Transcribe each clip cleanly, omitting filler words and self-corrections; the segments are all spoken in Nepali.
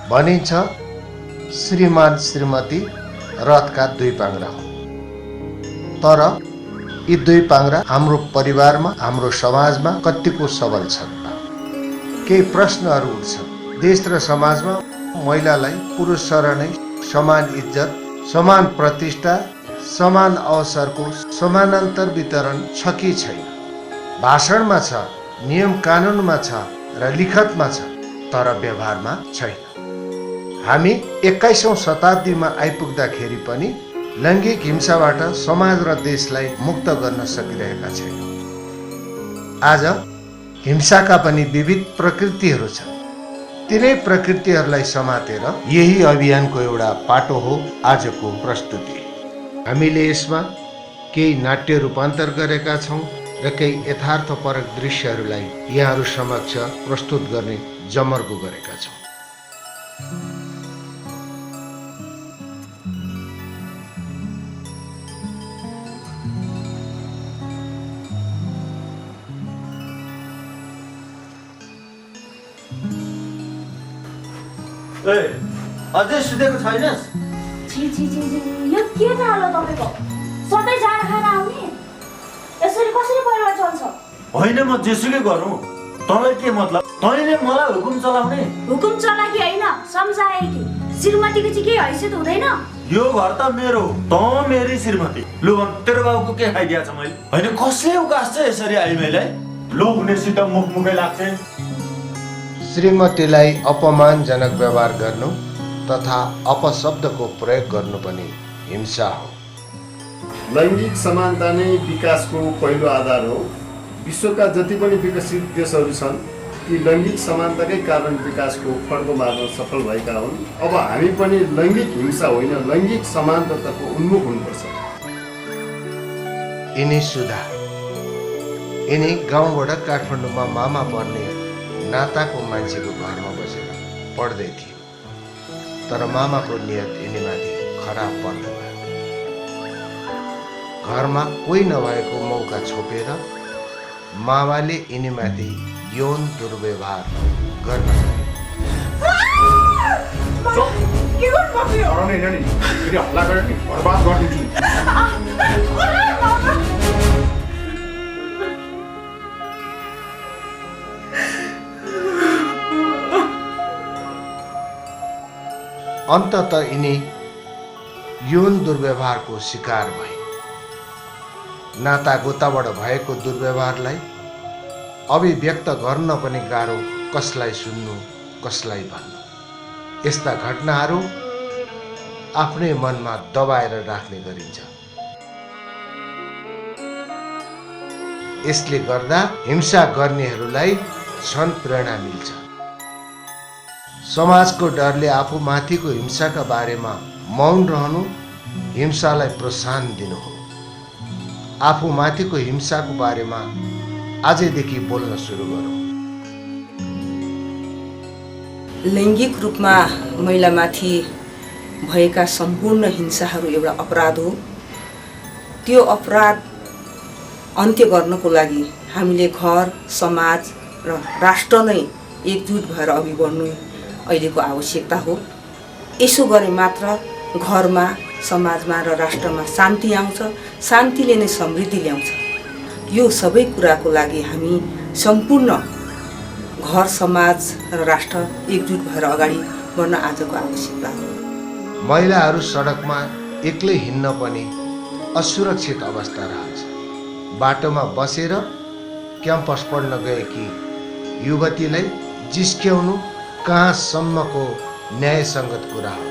भनिन्छ श्रीमान श्रीमती रथका दुई पाङ्ग्रा हो। तर यी दुई पाङ्ग्रा हाम्रो परिवारमा हाम्रो समाजमा कतिको सबल छन्। केही प्रश्नहरू उठ्छन्। देश र समाजमा महिलालाई पुरुष सर नै समान इज्जत, समान प्रतिष्ठा, समान अवसरको समानान्तर वितरण छ कि छैन? भाषणमा छ, नियम कानुनमा छ र लिखतमा छ, तर व्यवहारमा छैन। हामी 21औं शताब्दीमा आइपुग्दाखेरि पनि लैङ्गिक हिंसाबाट समाज र देशलाई मुक्त गर्न सकिरहेका छैनौँ। आज हिंसाका पनि विविध प्रकृतिहरू छन्। तिनै प्रकृतिहरूलाई समातेर यही अभियानको एउटा पाटो हो आजको प्रस्तुति। हामीले यसमा केही नाट्य रूपान्तर गरेका छौँ र केही यथार्थपरक दृश्यहरूलाई यहाँहरू समक्ष प्रस्तुत गर्ने जमर्को गरेका छौँ। अझै सुतेको छैनस्? यो के हाल हो तपाईको? सधैँ जाँड खाएर आउने? यसरी कसरी परिवार चल्छ? होइन, म जेसुकै गरौँ, तँलाई के मतलब? तैँले मलाई हुकुम चलाउने? हुकुम चलाकी होइन, सम्झाए कि श्रीमतीको चाहिँ के हैसियत हुँदैन? यो घर त मेरो, तँ मेरी श्रीमती। लु भन्, तेरो बाबुको के खाइदिया छ मैले? होइन, कसले उकास्छ यसरी आइमाईलाई? लो हुनेसित मुखमुखै लाग्छ। श्रीमतीलाई अपमानजनक व्यवहार गर्नु तथा अपशब्दको प्रयोग गर्नु पनि हिंसा हो। लैङ्गिक समानता नै विकासको पहिलो आधार हो। विश्वका जति पनि विकसित देशहरू छन् ती लैङ्गिक समानताकै कारण विकासको फड्को मार्न सफल भएका हुन्। अब हामी पनि लैङ्गिक हिंसा होइन, लैङ्गिक समानताको उन्मुख हुनुपर्छ। यिनी सुधा, यिनी गाउँबाट काठमाडौँमा मामा पर्ने नाताको मान्छेको घरमा बसेर पढ्दै थियो। तर मामाको नियत यिनीमाथि खराब पर्दै भयो। घरमा कोही नभएको मौका छोपेर मामाले यिनीमाथि यौन दुर्व्यवहार गर्न अन्ततः यिनी यौन दुर्व्यवहारको शिकार भए। नातागोताबाट भएको दुर्व्यवहारलाई अभिव्यक्त गर्न पनि गाह्रो, कसलाई सुन्नु कसलाई भन्नु। यस्ता घटनाहरू आफ्नै मनमा दबाएर राख्ने गरिन्छ। यसले गर्दा हिंसा गर्नेहरूलाई क्षण प्रेरणा मिल्छ। समाजको डरले आफूमाथिको हिंसाका बारेमा मौन रहनु हिंसालाई प्रोत्साहन दिनु हो। आफूमाथिको हिंसाको बारेमा आजैदेखि बोल्न सुरु गरौँ। लैङ्गिक रूपमा महिलामाथि भएका सम्पूर्ण हिंसाहरू एउटा अपराध हो। त्यो अपराध अन्त्य गर्नको लागि हामीले घर, समाज र राष्ट्र नै एकजुट भएर अघि बढ्नु अहिलेको आवश्यकता हो। यसो गरे मात्र घरमा, समाजमा र राष्ट्रमा शान्ति आउँछ। शान्तिले नै समृद्धि ल्याउँछ। यो सबै कुराको लागि हामी सम्पूर्ण घर, समाज र राष्ट्र एकजुट भएर अगाडि बढ्न आजको आवश्यकता हो। महिलाहरू सडकमा एक्लै हिँड्न पनि असुरक्षित अवस्था रहन्छ। बाटोमा बसेर क्याम्पस पढ्न गएकी युवतीलाई जिस्क्याउनु कहाँसम्मको न्यायसङ्गत कुरा हो?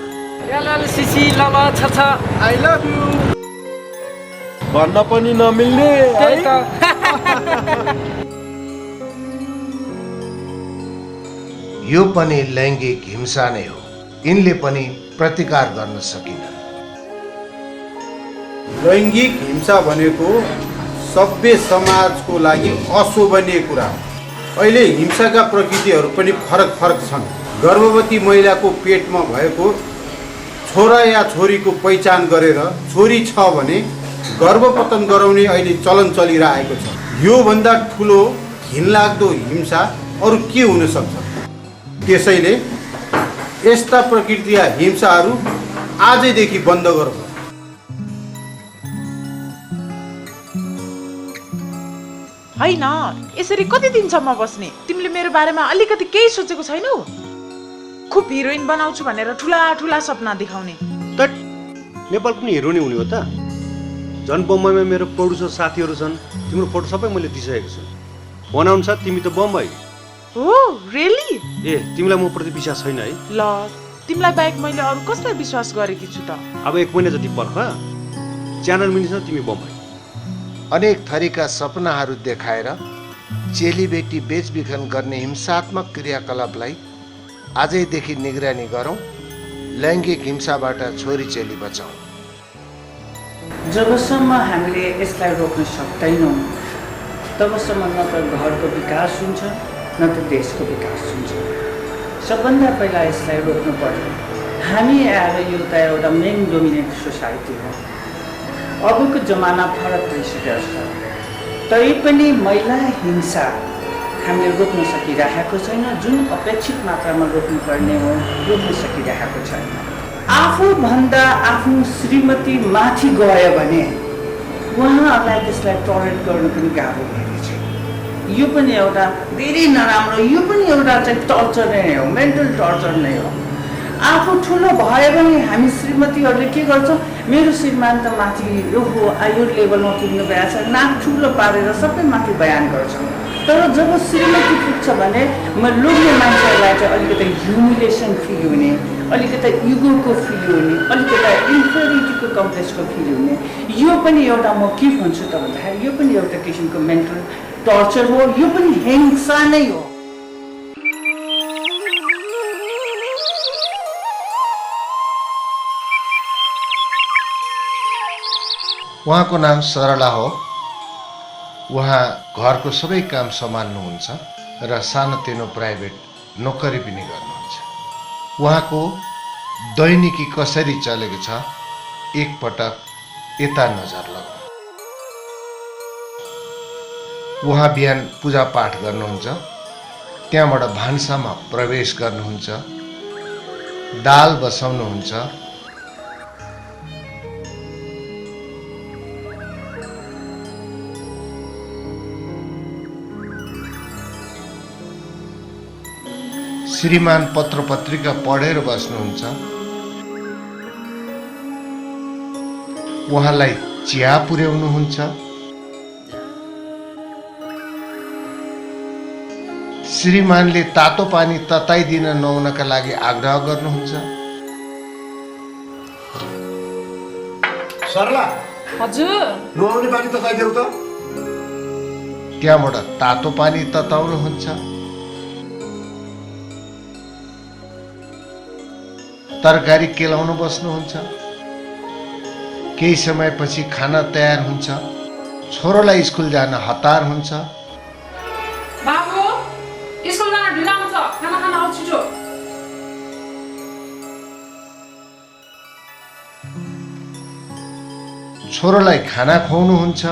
आई लभ यू भन्न पनि नमिल्ने। यो पनि लैङ्गिक हिंसा नै हो। यिनले पनि प्रतिकार गर्न सकिनन्। लैङ्गिक हिंसा भनेको सभ्य समाजको लागि अशोभनीय कुरा हो। अहिले हिंसाका प्रकृतिहरू पनि फरक फरक छन्। गर्भवती महिलाको पेटमा भएको छोरा या छोरीको पहिचान गरेर छोरी छ भने गर्भपतन गराउने अहिले चलन चलिरहेको छ। योभन्दा ठुलो घिनलाग्दो हिंसा अरू के हुन सक्छ? त्यसैले यस्ता प्रकृतिया हिंसाहरू आजैदेखि बन्द गरौँ। होइन, यसरी कति दिनसम्म बस्ने? तिमीले मेरो बारेमा अलिकति केही सोचेको छैनौ? खुब हिरोइन बनाउँछु भनेर ठुला ठुला सपना देखाउने। तट नेपाल पनि हिरोनी हुने हो त? झन् बम्बईमा मेरो प्रोड्युसर साथीहरू छन्, तिम्रो फोटो सबै मैले दिइसकेको छु। भनाउनुसार तिमी त बम्बई। हो, रियली? ए, तिमीलाई म प्रति विश्वास छैन है? ल, तिमीलाई बाहेक मैले अरू कसलाई विश्वास गरेकी छु त? अब 1 महिना जति पर्ख, च्यानल मिल्छ तिमी बम्बई। अनेक थरीका सपनाहरू देखाएर चेलीबेटी बेचबिखन गर्ने हिंसात्मक क्रियाकलापलाई आजैदेखि निगरानी गरौँ। लैङ्गिक हिंसाबाट छोरी चेली बचाउँ। जबसम्म हामीले यसलाई रोक्न सक्दैनौँ तबसम्म न त घरको विकास हुन्छ न त देशको विकास हुन्छ। सबभन्दा पहिला यसलाई रोक्नु पर्यो। हामी आएर यो त एउटा मेन डोमिनेन्ट सोसाइटी हो। अबको जमाना फरक भइसकेको छ, तैपनि महिला हिंसा हामीले रोक्न सकिरहेको छैन। जुन अपेक्षित मात्रामा रोक्नुपर्ने हो रोक्न सकिरहेको छैन। आफूभन्दा आफ्नो श्रीमती माथि गयो भने उहाँहरूलाई त्यसलाई टलरेट गर्नु पनि गाह्रो भएको छ। यो पनि एउटा धेरै नराम्रो, यो पनि एउटा चाहिँ टर्चर नै हो, मेन्टल टर्चर नै हो। आफू ठुलो भयो भने हामी श्रीमतीहरूले के गर्छौँ, मेरो श्रीमान त माथि ओहो यो लेभलमा पुग्नु भएको छ, नाक ठुलो पारेर सबै माथि बयान गर्छौँ। तर जब श्रीमती पुग्छ भने लोग्ने मान्छेहरूलाई चाहिँ अलिकति ह्युमिलेसन फिल हुने, अलिकति इगोको फिल हुने, अलिकति इन्फेरिटीको कम्प्लेक्सको फिल हुने। यो पनि एउटा म के भन्छु त भन्दाखेरि यो पनि एउटा किसिमको मेन्टल टर्चर हो, यो पनि हिंसा नै हो। उहाँको नाम सरला हो। उहाँ घरको सबै काम सम्हाल्नुहुन्छ र सानोतिनो प्राइभेट नोकरी पनि गर्नुहुन्छ। उहाँको दैनिकी कसरी चलेको छ एकपटक यता नजर लगाऊ। उहाँ बिहान पूजापाठ गर्नुहुन्छ, त्यहाँबाट भान्सामा प्रवेश गर्नुहुन्छ, दाल बसाउनुहुन्छ, श्रीमान पत्र पत्रिका पढेर बस्नुहुन्छ, उहाँलाई चिया पुर्याउनुहुन्छ, श्रीमानले तातो पानी तताइदिन नहुनका लागि आग्रह गर्नुहुन्छ। सरला, हजुर, नुहाउने पानी तताइदेऊ त। त्यहाँबाट तातो पानी तताउनुहुन्छ, तरकारी केलाउन बस्नुहुन्छ। केही समयपछि खाना तयार हुन्छ, छोरोलाई स्कुल जान हतार हुन्छ। बाबु, स्कुल जान ढिला हुन्छ, खाना खान आऊ छिटो। छोरोलाई खाना खुवाउनुहुन्छ,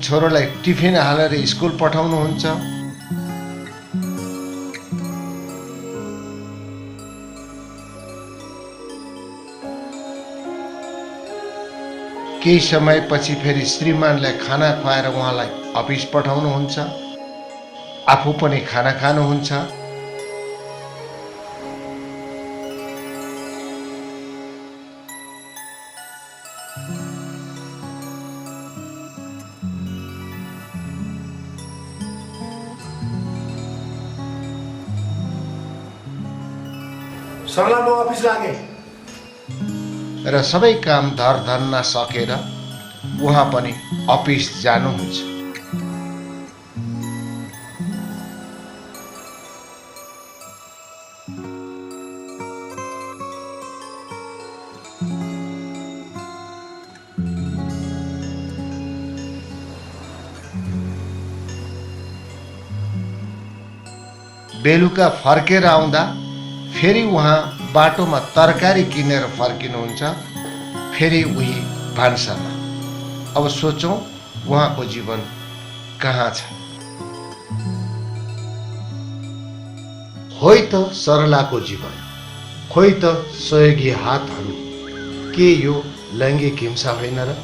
छोरोलाई टिफिन हालेर स्कुल पठाउनुहुन्छ, केही समयपछि फेरि श्रीमानलाई खाना खुवाएर उहाँलाई अफिस पठाउनुहुन्छ, आफू पनि खाना खानुहुन्छ। सरला, म अफिस लागे। र सबै काम धरधन्ना सकेर उहाँ पनि अफिस जानुहुन्छ। बेलुका फर्केर आउँदा फेरि उहाँ बाटोमा तरकारी किनेर फर्किनुहुन्छ, फेरि उही भान्सामा। अब सोचौँ उहाँको जीवन कहाँ छ। होइ त सरलाको जीवन, खोइ त सहयोगी हातहरू, के यो लैङ्गिक हिंसा होइन र?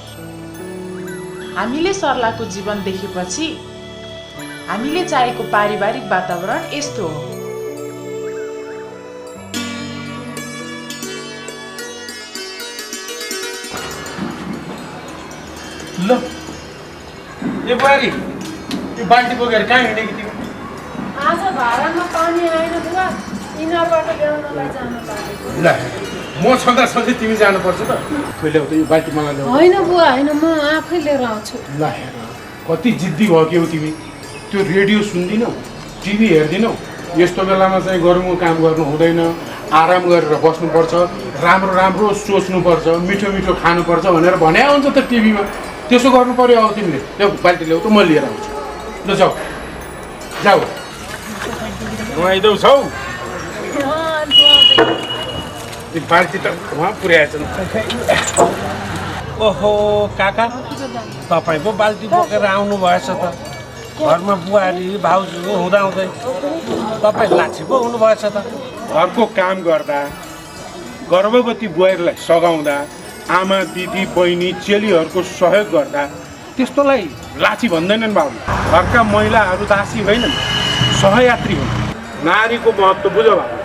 हामीले सरलाको जीवन देखेपछि हामीले चाहेको पारिवारिक वातावरण यस्तो हो। ल ए बुहारी, यो बाल्टी बोकेर कहाँ हिँडेकी थियौ? आज भाडामा पानी आएन बुवा, इनारबाट ल्याउनलाई जानु लागेको। ल म छँदासँगै तिमी जानुपर्छ त। खोइ ल्याउ त यो बाल्टी मलाई ल्याउ। होइन बुवा, होइन, म आफै लिएर आउँछु। ल हेर कति जिद्दी भयो के हो तिमी। त्यो रेडियो सुन्दिनौ, टिभी हेर्दिनौ, यस्तो बेलामा चाहिँ गरमको काम गर्नु हुँदैन, आराम गरेर बस्नुपर्छ, राम्रो राम्रो सोच्नुपर्छ, मिठो मिठो खानुपर्छ भनेर भने हुन्छ त टिभीमा। त्यसो गर्नु पर्यो। अब तिमीले ल्याउ बाल्टी ल्याउ त, म लिएर आउँछु। ल जाऊ जाऊ, नुहाइदेऊ छौ। बाल्टी त उहाँ पुर्याएछ। ओहो काका, तपाईँ पो बाल्टी बोकेर आउनु भएछ त। घरमा बुहारी भाउजू हुँदाहुँदै तपाईँ लाछी पो हुनुभएछ त। घरको काम गर्दा, गर्भवती बुहारीलाई सघाउँदा, आमा दिदी बहिनी चेलीहरूको सहयोग गर्दा त्यस्तोलाई लाछी भन्दैनन् बाबु। घरका महिलाहरू दासी होइनन्, सहयात्री हुन्। नारीको महत्त्व बुझ बाबु।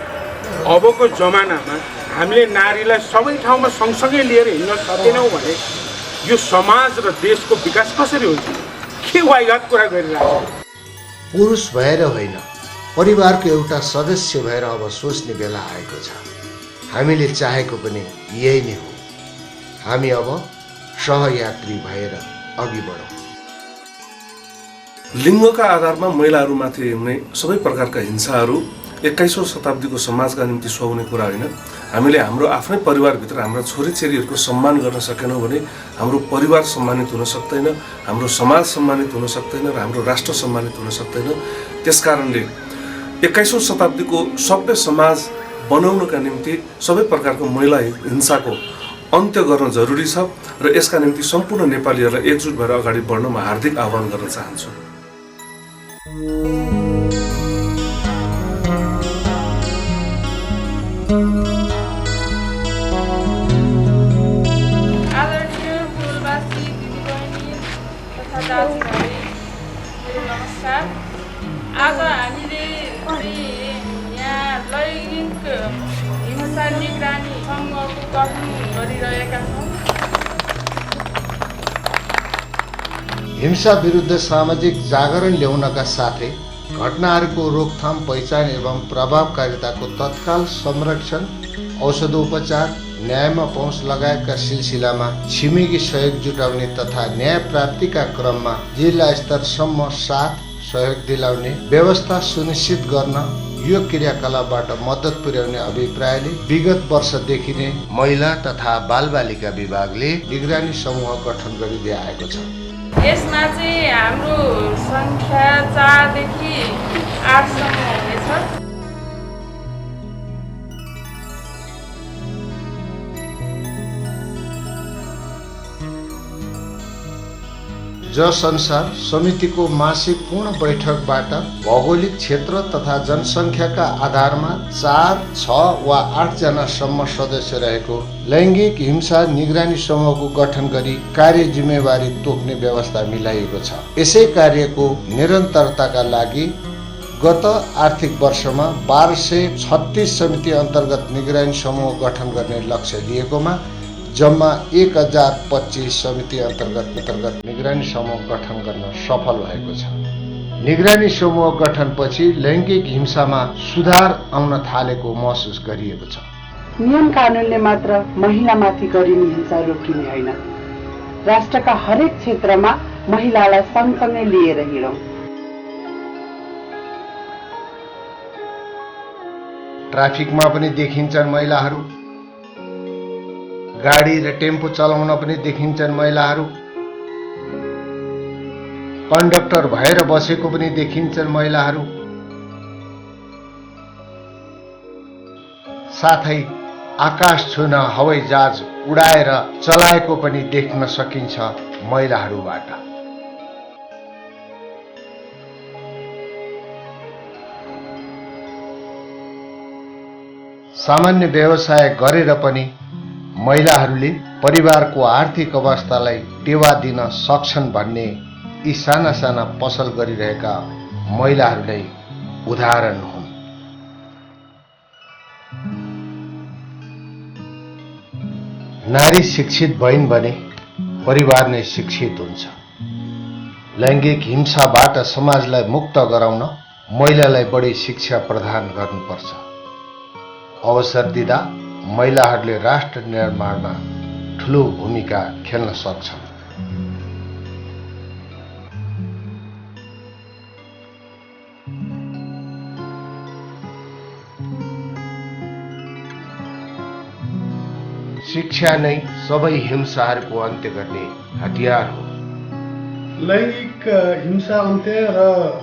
अबको जमानामा हामीले नारीलाई सबै ठाउँमा सँगसँगै लिएर हिँड्न सकेनौँ भने यो समाज र देशको विकास कसरी हुन्छ? के वाइघाट कुरा गरिरहेको? पुरुष भएर होइन, परिवारको एउटा सदस्य भएर अब सोच्ने बेला आएको छ। हामीले चाहेको पनि यही नै हो। हामी अब सहयात्री भएर अघि बढौँ। लिङ्गका आधारमा महिलाहरूमाथि हुने सबै प्रकारका हिंसाहरू 21औं शताब्दीको समाजका निम्ति सुहाउने कुरा होइन। हामीले हाम्रो आफ्नै परिवारभित्र हाम्रा छोरीचेलीहरूको सम्मान गर्न सकेनौँ भने हाम्रो परिवार सम्मानित हुन सक्दैन, हाम्रो समाज सम्मानित हुन सक्दैन र हाम्रो राष्ट्र सम्मानित हुन सक्दैन। त्यसकारणले 21औं शताब्दीको सभ्य समाज बनाउनका निम्ति सबै प्रकारको महिला हिंसाको अन्त्य गर्न जरुरी छ र यसका निम्ति सम्पूर्ण नेपालीहरूलाई एकजुट भएर अगाडि बढ्न म हार्दिक आह्वान गर्न चाहन्छु। आदरणीय फुलवासी दिदीबहिनी तथा दाजुभाइ, नमस्कार। आज हामीले यहाँ लैङ्गिक हिंसा निगरानी समूहको गठन गरिरहेका छौँ। हिंसा विरुद्ध सामाजिक जागरण ल्याउनका साथै घटनाहरूको रोकथाम, पहिचान एवं प्रभावकारिताको तत्काल संरक्षण, औषधोपचार, न्यायमा पहुँच लगायतका सिलसिलामा छिमेकी सहयोग जुटाउने तथा न्याय प्राप्तिका क्रममा जिल्ला स्तरसम्म साथ सहयोग दिलाउने व्यवस्था सुनिश्चित गर्न यो क्रियाकलापबाट मद्दत पुर्याउने अभिप्रायले विगत वर्षदेखि नै महिला तथा बालबालिका विभागले निगरानी समूह गठन गरिँदै आएको छ। यसमा चाहिँ हाम्रो सङ्ख्या 4 देखि 8 सम्म हुनेछ। जसअनुसार समितिको मासिक पूर्ण बैठकबाट भौगोलिक क्षेत्र तथा जनसङ्ख्याका आधारमा 4, 6 वा 8 जनासम्म सदस्य रहेको लैङ्गिक हिंसा निगरानी समूहको गठन गरी कार्य जिम्मेवारी तोक्ने व्यवस्था मिलाइएको छ। यसै कार्यको निरन्तरताका लागि गत आर्थिक वर्षमा 1236 समिति अन्तर्गत निगरानी समूह गठन गर्ने लक्ष्य लिएकोमा जम्मा 1025 समिति अन्तर्गत निगरानी समूह गठन गर्न सफल भएको छ। निगरानी समूह गठनपछि लैङ्गिक हिंसामा सुधार आउन थालेको महसुस गरिएको छ। नियम कानुनले मात्र महिलामाथि गरिने हिंसा रोकिने होइन, राष्ट्रका हरेक क्षेत्रमा महिलालाई सँगसँगै लिएर हिँडौँ। ट्राफिकमा पनि देखिन्छन् महिलाहरू, गाडी र टेम्पो चलाउन पनि देखिन्छन् महिलाहरू, कन्डक्टर भएर बसेको पनि देखिन्छन् महिलाहरू, साथै आकाश छुन हवाई जहाज उडाएर चलाएको पनि देख्न सकिन्छ महिलाहरूबाट। सामान्य व्यवसाय गरेर पनि महिलाहरूले परिवारको आर्थिक अवस्थालाई टेवा दिन सक्छन् भन्ने यी साना साना पसल गरिरहेका महिलाहरू नै उदाहरण हुन्। नारी शिक्षित भइन् भने परिवार नै शिक्षित हुन्छ। लैङ्गिक हिंसाबाट समाजलाई मुक्त गराउन महिलालाई बढी शिक्षा प्रदान गर्नुपर्छ। अवसर दिँदा महिलाहरूले राष्ट्र निर्माणमा ठूलो भूमिका खेल्न सक्छन्। शिक्षा नै सबै हिंसाहरूको अन्त्य गर्ने हतियार हो। लैङ्गिक हिंसा अन्त्य र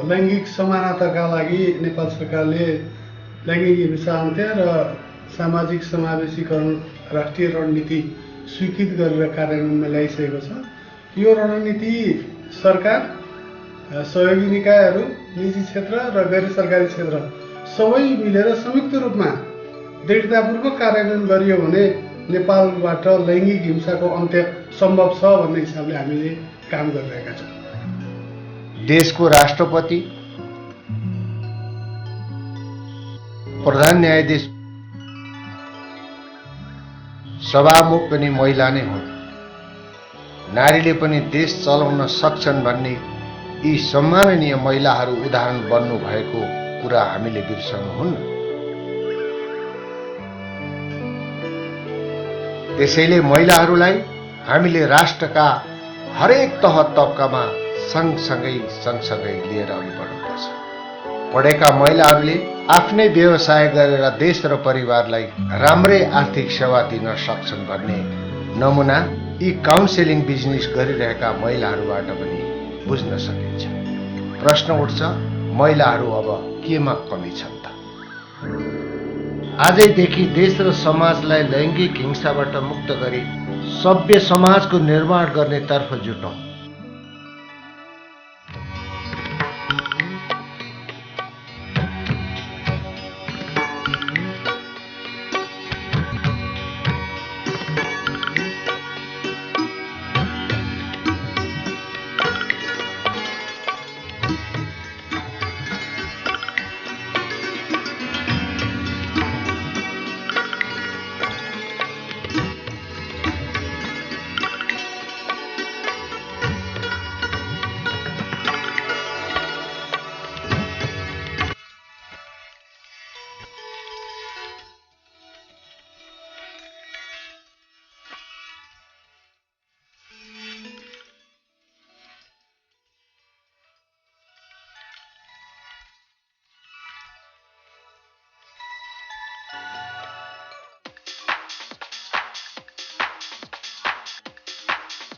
लैङ्गिक समानताका लागि नेपाल सरकारले लैङ्गिक हिंसा अन्त्य र सामाजिक समावेशीकरण राष्ट्रिय रणनीति स्वीकृत गरेर कार्यान्वयनमा ल्याइसकेको छ। यो रणनीति सरकार, सहयोगी निकायहरू, निजी क्षेत्र र गैर सरकारी क्षेत्र सबै मिलेर संयुक्त रूपमा दृढतापूर्वक कार्यान्वयन गरियो भने नेपालबाट लैङ्गिक हिंसाको अन्त्य सम्भव छ भन्ने हिसाबले हामीले काम गरिरहेका छौँ। देशको राष्ट्रपति, प्रधान न्यायाधीश, सभामुख पनि महिला नै हुन्। नारीले पनि देश चलाउन सक्छन् भन्ने यी सम्माननीय महिलाहरू उदाहरण बन्नु भएको कुरा हामीले बिर्सनुहुन्न। त्यसैले महिलाहरूलाई हामीले राष्ट्रका हरेक तह तबकामा सँगसँगै लिएर अघि बढ्नुपर्छ। पढेका महिलाहरूले आफ्नै व्यवसाय गरेर देश र परिवारलाई राम्रै आर्थिक सेवा दिन सक्छन् भन्ने नमुना यी काउन्सेलिङ बिजनेस गरिरहेका महिलाहरूबाट पनि बुझ्न सकिन्छ। प्रश्न उठ्छ, महिलाहरू अब केमा कमी छन् त? आजैदेखि देश र समाजलाई लैङ्गिक हिंसाबाट मुक्त गरी सभ्य समाजको निर्माण गर्ने तर्फ जुटौँ।